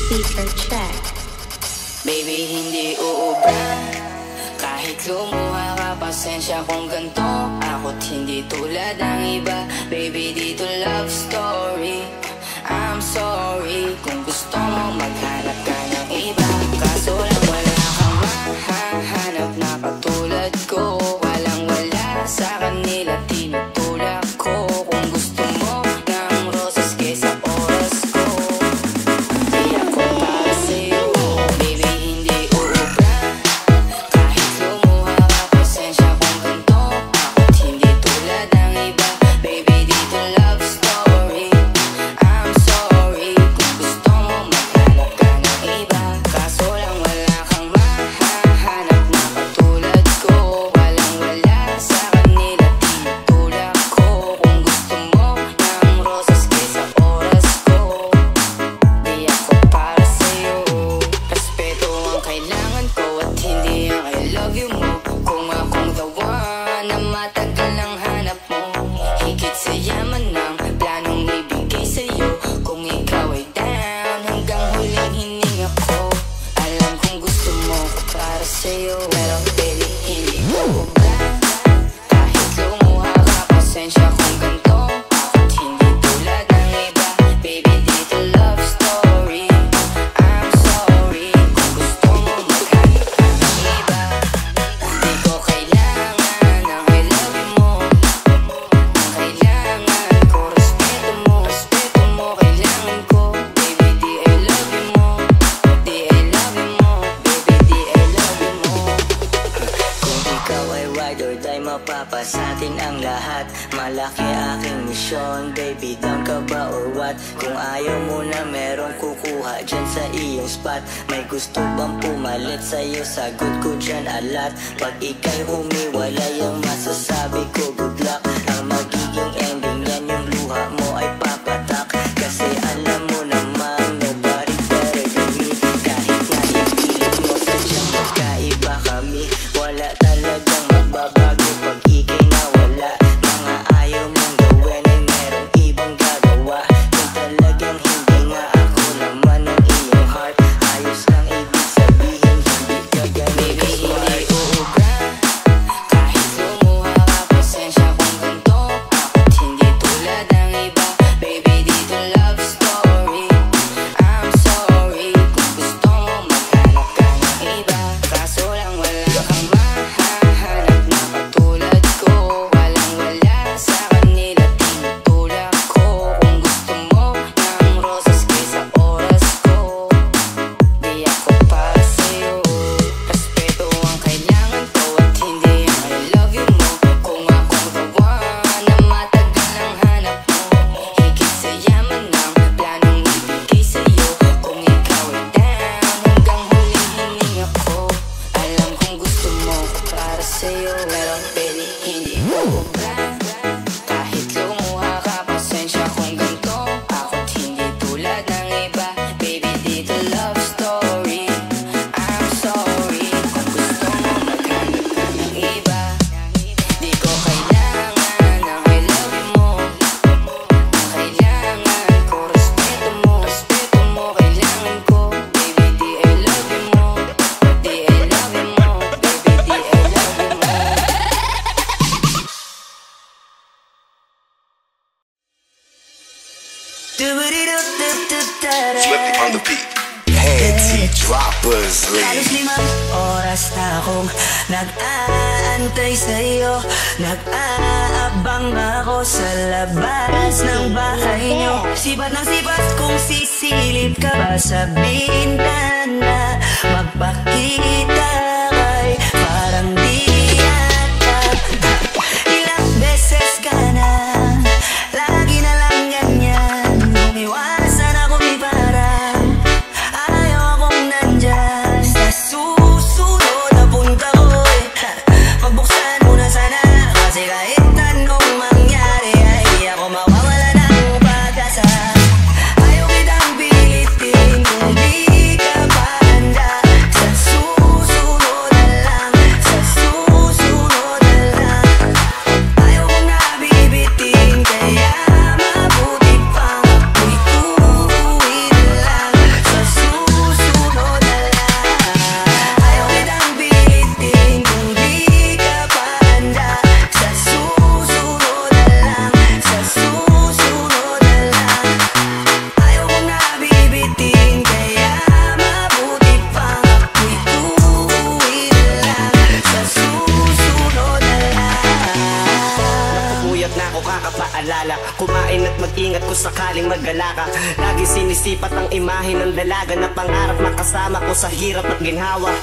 Speaker check. Baby, hindi uubra. Kahit lumuha ka, pasensya kung ganto. Ako't hindi tulad ng iba. Baby, dito love story. I'm sorry kung gusto mo maghanap ka ng iba. Kaso lang wala kang mahahanap na katulad ko. Walang wala sa kanila, tinutulak ko. Kung gusto mo ng rosas kesa oras ko, di ako para sa'yo. Baby, hindi uubra. Kahit lumuha ka, pasensya kung ganto. Ako't hindi tulad ng iba. Baby, dito love story. I'm sorry kung gusto mo maghanap ka ng iba. Kaso lang wala kang mahahanap na katulad ko. Walang wala sa kanila, tinutulak ko. Kung gusto mo ng rosas kesa oras ko, di ako para sa'yo. Respeto ang kailangan ko at hindi ang I love you mo. Kung akong the one na matagal nang hanap mo, higit sa yaman ng planong ibigay sa'yo. Kung ikaw ay down, hanggang huling hininga ko. Alam kong gusto mo ko para sa'yo, pero baby, hindi ko ubra. Kahit lumuha ka, pasensya kung ganto. Ako't hindi tulad ng iba. Baby, dito love story. I'm sorry kung gusto mo maghanap ka ng iba. Di ko kailangan ng I love you mo. Ang kailangan ko, respeto mo kailangan ko. Baby, di I love you mo. Di I love you mo. Baby, di I love you mo. Kung ikaw ay ride or die, mapapasatin ang lahat. Malaki aking misyon, baby, down ka ba or what? Kung ayaw mo na merong kukuha dyan sa iyong spot. May gusto bang pumalit sa'yo? Sagot ko dyan alat. Pag ika'y humiwalay, ang masasabi ko good luck. Ang magiging ending yan, yung luha mo ay papatak. Kasi alam mo naman, nobody better than me. Kahit na ipilit mo, sadyang magkaiba kami. Wala talagang magbabago pag ika'y nawala. Mga ayaw mong gawin ay merong ibang gagawa. Kung talagang hindi nga ako naman ang iyong heart, ayos lang ibig sabihin, hindi ka ganun ka-smart. Uubra. Kahit lumuha ka, pasensya kung ganto. Ako't hindi tulad ng iba. Baby, dito love story. I'm sorry kung gusto mo maghanap ka ng iba. Kaso lang wala kang mahahanap na katulad ko. Walang wala sa kanila, tinutulak ko. Kung gusto mo ng rosas kesa oras ko, di ako para sa'yo. Respeto ang kailangan ko at hindi ang I love you mo. Kung akong the one na matagal nang hanap mo, higit sa yaman ng planong ibigay sa'yo. Kung ikaw ay down, hanggang huling hininga ko. Alam kong gusto mo ko para sa'yo, pero baby, hindi ko ubra. Kahit lumuha ka, pasensya kung ganto. Ako't hindi tulad ng iba. Baby, dito love story. I'm sorry kung gusto mo maghanap ka ng iba. Di ko kailangan ng I love you mo. Ang kailangan ko, respeto mo kailangan ko. Baby, di I love you mo. Di I love you mo. Baby, di I love you mo. Flippy on the beat. Panty droppers, Halos lead. 5 oras na akong nag-aantay sa'yo. Nag-aabang ako sa labas ng bahay nyo. Sipat ng sipat kung sisilip ka ba sa bintana. Magpakita kay parang di yata. Ilang beses ka na, lagi na lang ganyan. Umiwasan ako ni parang ayaw akong nandyan. Sa susunod na punta ko pagbuksan mo na sana. Kasi kahit anong mangyari ay ako mawawala ng pag-asa. Ayaw kitang pilitin kung di ka pa handa. Sa susunod sakaling magala ka. Lagi sinisipat ang imahe ng dalaga na pangarap makasama ko sa hirap at ginhawa.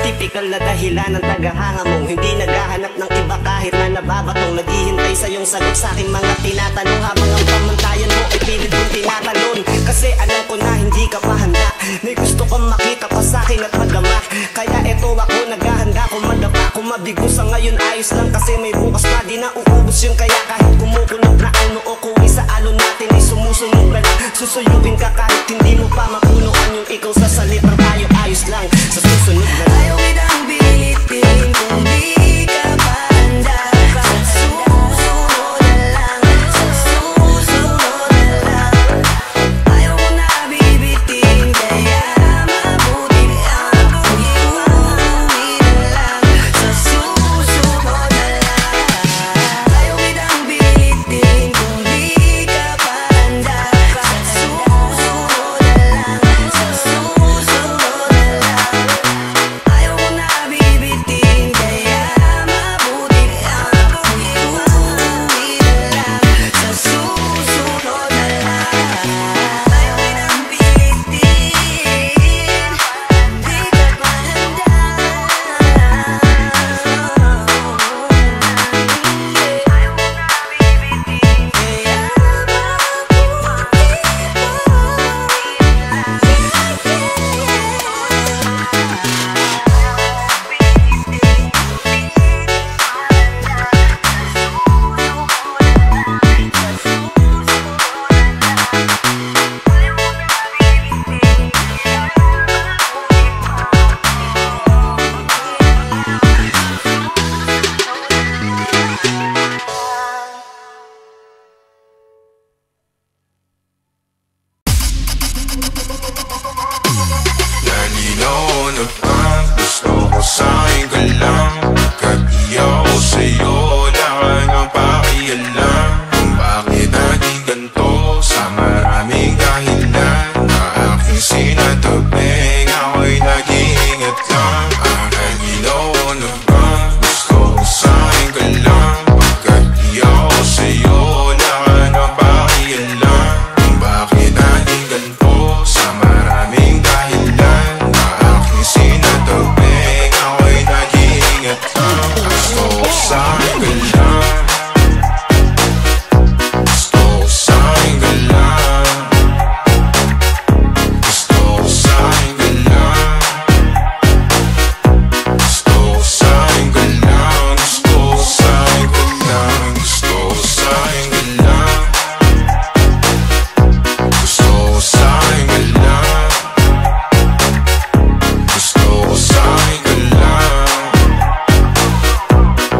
Typical na dahilan ng tagahanga mo, hindi naghahanap ng iba kahit na nababatong. Naghihintay sa iyong sagot sa aking mga tinatanong, habang ang pamantayan mo ay pilit kong tinatalon. Kasi alam ko na hindi ka pa handa, may gusto kong makita pa sa akin at magama. Kaya eto ako naghahanda, kumadapa, kumabigo sa ngayon ayos lang. Kasi may bukas pa, di na uubos yun. Kaya kahit kumukulog na ang noo ko ay sa alon natin ay sumusunod ka lang. Susuyugin ka kahit hindi mo pa mapunuan yung ikaw sa salita. Tayo ayos lang sa susunod na lang. Ayaw kitang pilitin kung di ka pa handa. Sa susunod na lang, sa susunod na lang. Ayaw ko na bibitin, kaya mabuti ang iuwi na lang. Sa susunod na lang. Ayaw kitang pilitin kung di ka pa handa. Sa susunod na lang, sa susunod na lang. Ayaw ko na bibitin, kaya mabuti ang iuwi na lang. Sa susunod na lang. Ayaw kitang pilitin, di ka pa handa. Ayaw ko na bibitin, kaya Nalinaw na bang gusto ko sa'yo ka lang? Katiyaw sa'yo lang ang pakialam. Kung bakit naging ganito sa maraming dahilan. Na aking sinatabing ako'y nag-iingat lang. Nalinaw na bang gusto ko sa'yo ka lang? Katiyaw sa'yo lang ang pakialam. Kung bakit naging ganito sa maraming dahilan. Na aking sinatabing ako'y nag-iingat lang. Gusto ko sa'yo ka lang. Gusto ko sa'yo ka lang. Gusto ko sa'yo ka lang. Gusto ko sa'yo ka lang. Gusto ko sa'yo ka lang. Gusto ko sa'yo ka lang. Gusto ko sa'yo ka lang. Gusto ko sa'yo ka lang.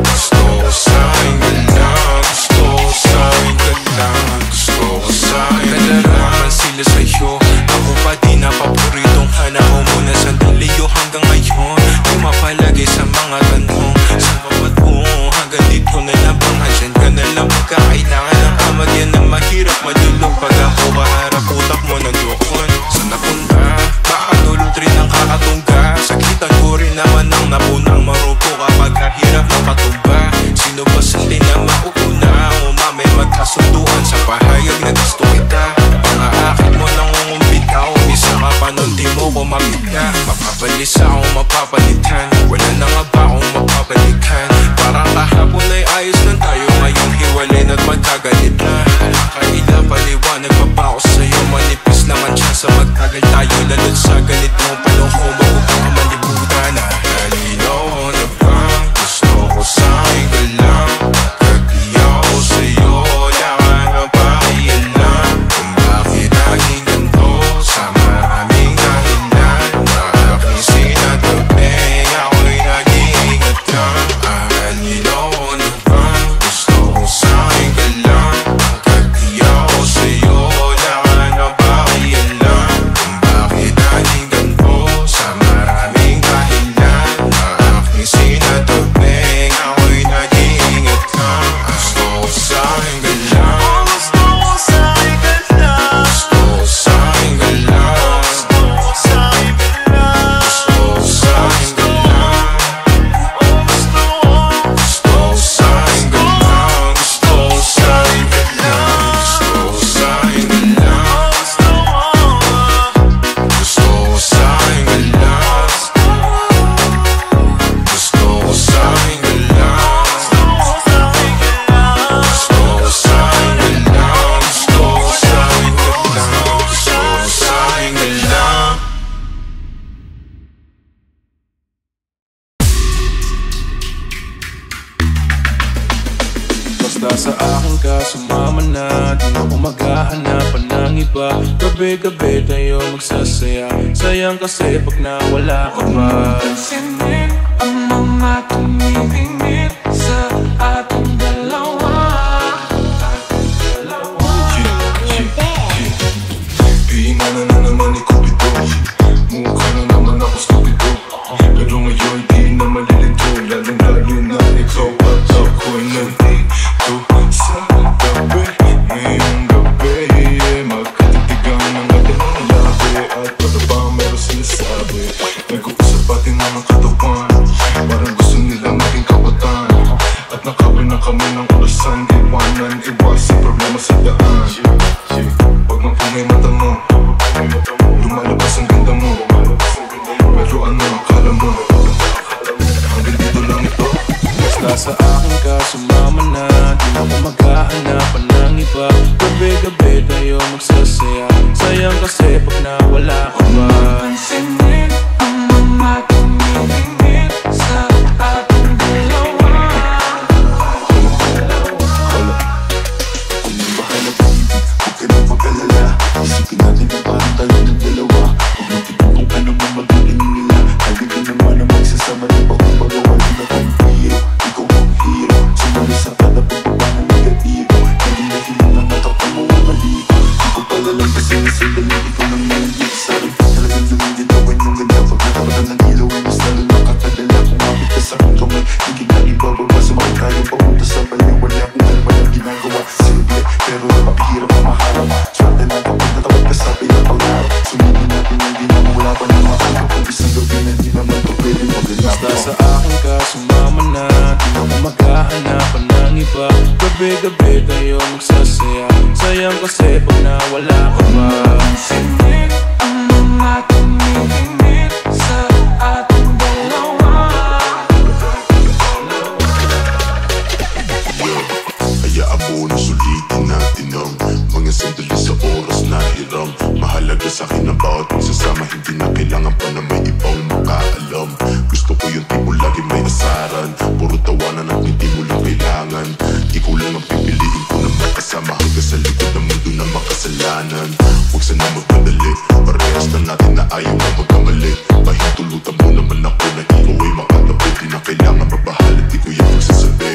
Gusto ko sa'yo ka lang. Gusto ko sa'yo ka lang. Gusto ko sa'yo ka lang. Nalaraman sila sa'yo, ako pa di na paboritong hanako mo na sandaliyo hanggang ngayon. Pumapalagay sa mga tanong, sa bawat buong hanggang dito na lang bang andyan ka na lang pagkakailangan ng kamagyan na mahirap madulog. Pag ako kaharap utak mo nandoon, saan napunta? Baka dulot rin ang kakatungga. Sakitan ko rin naman ang napunang marupo kapag kahirap na patumba. Sino ba sa'tin na mauuna? Umamay magkasunduan sa pahayag na gusto kita. Pangaakit mo nang umumbitaw, misa ka pa nun di mo kumapit ka. Mapabalisa o mapapalitan, wala na nga ba akong mapabalikan? Parang kahapon ay ayos lang tayo, ngayon hiwalay na't magkagalit na. Kaila paliwanag pa ba ako sa'yo? Manipis naman siya sa magtagal tayo, lalo't sa ganitong panahon ko magupang ka malibutan na. Nalinaw na bang gusto ko sa'yo ka lang? Katiyaw sa'yo lang ang pakialam. Kung bakit naging ganito sa maraming dahilan. Na aking sinatabing ako'y nag-iingat lang. Nalinaw na bang gusto ko sa'yo ka lang? Katiyaw sa'yo lang ang pakialam. Kung bakit naging ganito sa maraming na, di ako maghahanapan ng iba. Gabi-gabi tayo magsasaya, sayang kasi pag nawala ka pa. Pansinin ang mga tumingin sa ating dalawa. Piingana na naman ni Cupido, mukha na naman ako stupido. Pero ngayon di na malilito, lalong-lalo na ikaw at ako'y nandito sa gabi. Ngayong gabi, magkatitigang ng ating labi. At ano ba meron sinasabi? Nag-uusap pati na ng katawan, parang gusto nila maging kawatan. At nakawin na kami ng orasan, iwanan, iwasan problema sa daan. Pag mapungay mata mo, lumalabas ang ganda mo. Pero ano akala mo? Hanggang dito lang ito. Basta sa akin ka sumama na, di na ako maghahanapan ng iba. Gabi-gabi tayo magsasaya, sayang kasi pag nawala ka pa. Pansinin ang mga tumingin sa ating dalawa. Huwag ka na mag-alala, isipin natin na parang tayo ng dalawa. Huwag natin kung ano man magiging nila. Lagi din naman ang magsasama ng pagpapagawa din akong hero. Ikaw ang hero, sumali sa kada pagbaba ng negatibo. Hindi na hilang ang natakpan mo ang mali. Di ko pala lang kasi nasadali, ikaw nang nangigit sa akin. Talagang lumilitawan yung ganda. Pag nataparan ng ilaw ay mas lalo nakakadala. Kung mapit ka sa aking kamay, di kita ibababa. Sumakit tayo papunta sa baliw. Wala kung ano walang ginagawa. Simple, pero napakahirap na maharap. Swerte na kapag natawag ka sa pilang pangarap. Sumibin natin na di na mawala pa ng makakap. Kung isang gabi na di naman ito pwede maglalap. Basta sa akin ka sumama na, di na ako maghahanapan ng iba. Gabi-gabi tayo magsasaya, sayang kasi pag nawala ka pa. Pansinin ang mga tumingin sa ating dalawa. Hayaan mo na sulitin natin ang mga sandali sa oras na hiram. Mahalaga sa akin ang bawat magsasama, hindi na kailangan pa na may ibang makaalam. Gusto ko yung tipo lagi may asaran, puro tawanan at hindi mo lang kailangan. Ikaw lang ang pipiliin ko na makasama hanggang sa likod ng mundo na makasalanan. Huwag sana magmadali, parehas na natin na ayaw na magkamali. Pahintulutan mo naman ako na ikaw ay makatabi. Di na kailangan mabahalat, di ko yung magsasabi.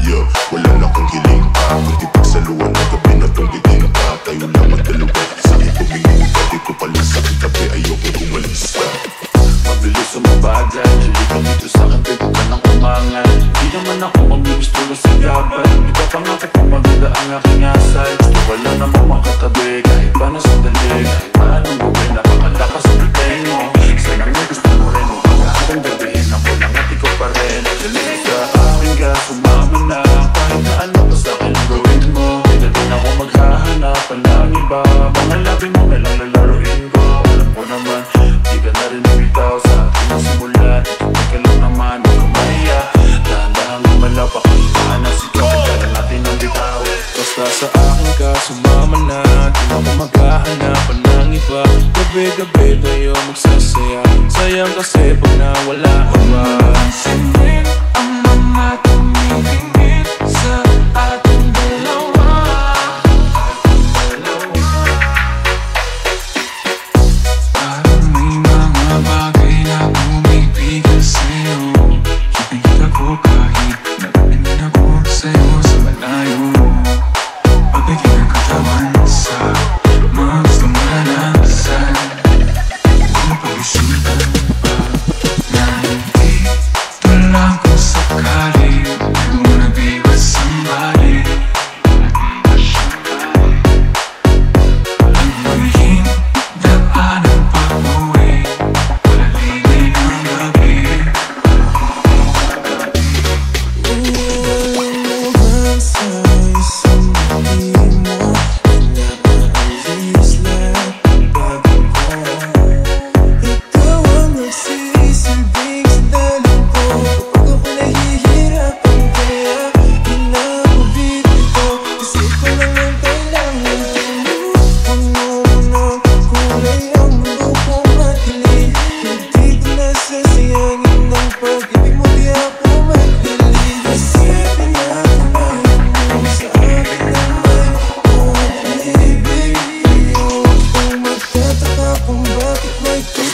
Yeah, wala na akong hiling pa, kundi pagsaluan ng gabi na tong bitin ka. Tayo lang magdalawa, sa akin tumingin ka, di ko pala sa akin tabi, ayoko umalis ka. Mabilis sumabada, tuloy ka dito sa akin, pwede ka nang umangan. Di naman ako magbibis tulo sa gaban. Iba pa nga kung maganda ang aking asal. Gusto ko lang naman makatabi, kahit pa na sandali. Kahit pa anong gawin, napakalakas ang bigay mo. Sana may gusto mo rin, hanggang gabihin ako lang at ikaw pa rin. Sa akin ka sumama na, kahit na ano pa sa akin ang gawin mo. Di na din ako maghahanapan ng iba. Mga labi mo na lang lalaruin ko. Alam ko naman, di ka na rin bitaw sa ating nasimulan. Hindi ka lang naman, di ko mahiya. Dahan-dahan gumalaw, pakitaan na sigaw. Kaya natin ang bitaw. Basta sa akin ka sumama na, di na ako maghahanapan ng iba. Gabi-gabi tayo magsasaya, sayang kasi pag nawala ka pa. Pansinin ang mga tumingin sa ating dalawa. Parang may mga bagay na bumibigay sa'yo. Nakikita ko kahit narinig ako sa'yo sa malayo. Pagbigyan ng katawan sa mga gusto maranasan. Huwag mo pag-isipan pa na hindi ito lang kung sakali. Hindi mo na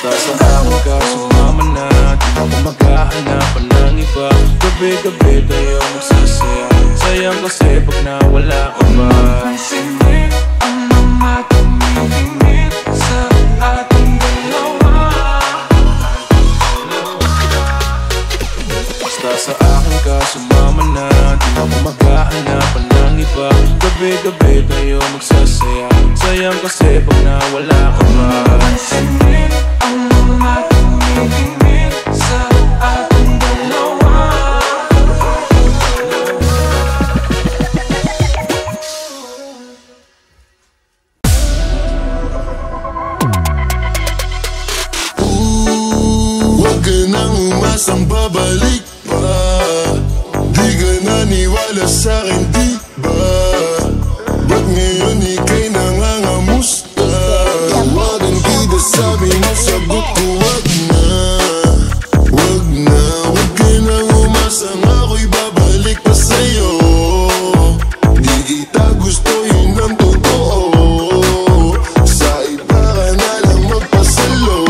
Basta sa akin ka sumama na, di ako maghahanapan ng iba. Gabi-gabi tayo magsasaya, sayang kasi pag nawala ka ba. Pansinin ang mga tumingin sa ating dalawa. Basta sa akin ka sumama na, di ako maghahanapan ng iba. Gabi-gabi tayo magsasaya, sayang kasi pag nawala ka ba. Pansinin ang mga tumingin sa ating dalawa. Huwag ka nang umasang babalik pa. Di ka naniwala sa'kin, di ba? Ba't ngayon ika'y nangangamusta? Tawagan kita, sabi mo, sagot ko wag na. Wag na, wag ka nang umasang ako'y babalik pa sa'yo. Di kita gusto, yun ang totoo. Sa iba ka na lang magpasalo.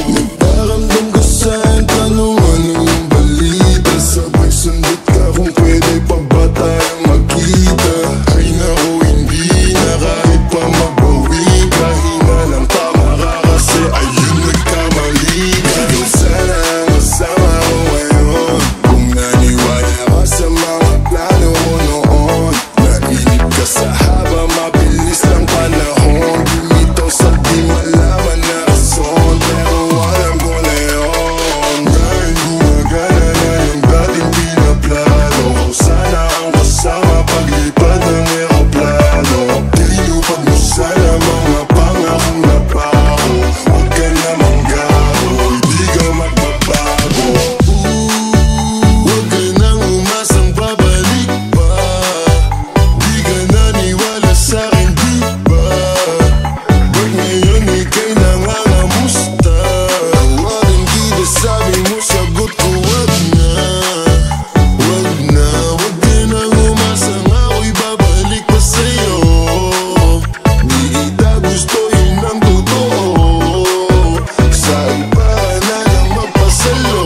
Nagparamdam ka sa'kin, tanong ano yung balita. Sabay sundot ka kung pwede pa ba tayong magkita. Ay naku, hindi na kahit pa magbawi ka. Hina ng tama ka kasi ayun nagkamali ka. Ikaw sana ang kasama ko ngayon. Kung naniwala ka sa mga plano ko noon. Nainip ka sa haba, mabilis lang panahon. Bumitaw sa di malaman na rason. Pero alam ko na yun. Dahil gumagana na yung dating pinaplano. Kung sana ang kasama paglipad ng eroplano. Tinupad mo sana mga pangakong napako. Huwag ka namang gago, hindi ka magbabago. Huwag ka nang umasang babalik pa. Di ka naniwala sa'kin, di ba? Ba't ngayon ika'y nangangamusta? Tawagan kita, sabi mo, sagot ko wag na. Wag na, wag ka nang umasang ako'y babalik pa sa'yo. Di kita gusto, yun ang totoo. Sa iba ka na lang magpasalo.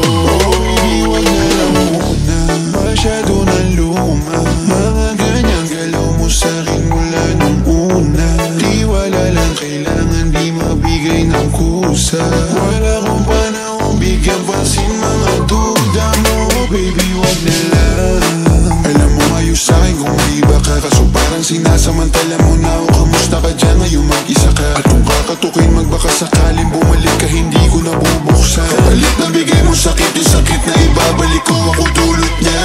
Iniwan na lang muna, masyado na luma. Mga ganyang galaw mo sa'kin mula nung una. Di wala lang kailangan, di mabigay ng kusa. Wala kong panahon, bigyan pansin mga duda mo. Baby, wag na lang. Alam mo ayos sa'kin kung may iba ka. Kaso parang sinasamantala mo na ako. Kamusta ka dyan ngayon mag-isa ka? At kung kakatukin magbaka sakaling bumalik ka, hindi ko nabubuksan. Kapalit na bigay mo sakit, yung sakit na ibabalik ko, ako dulot niya.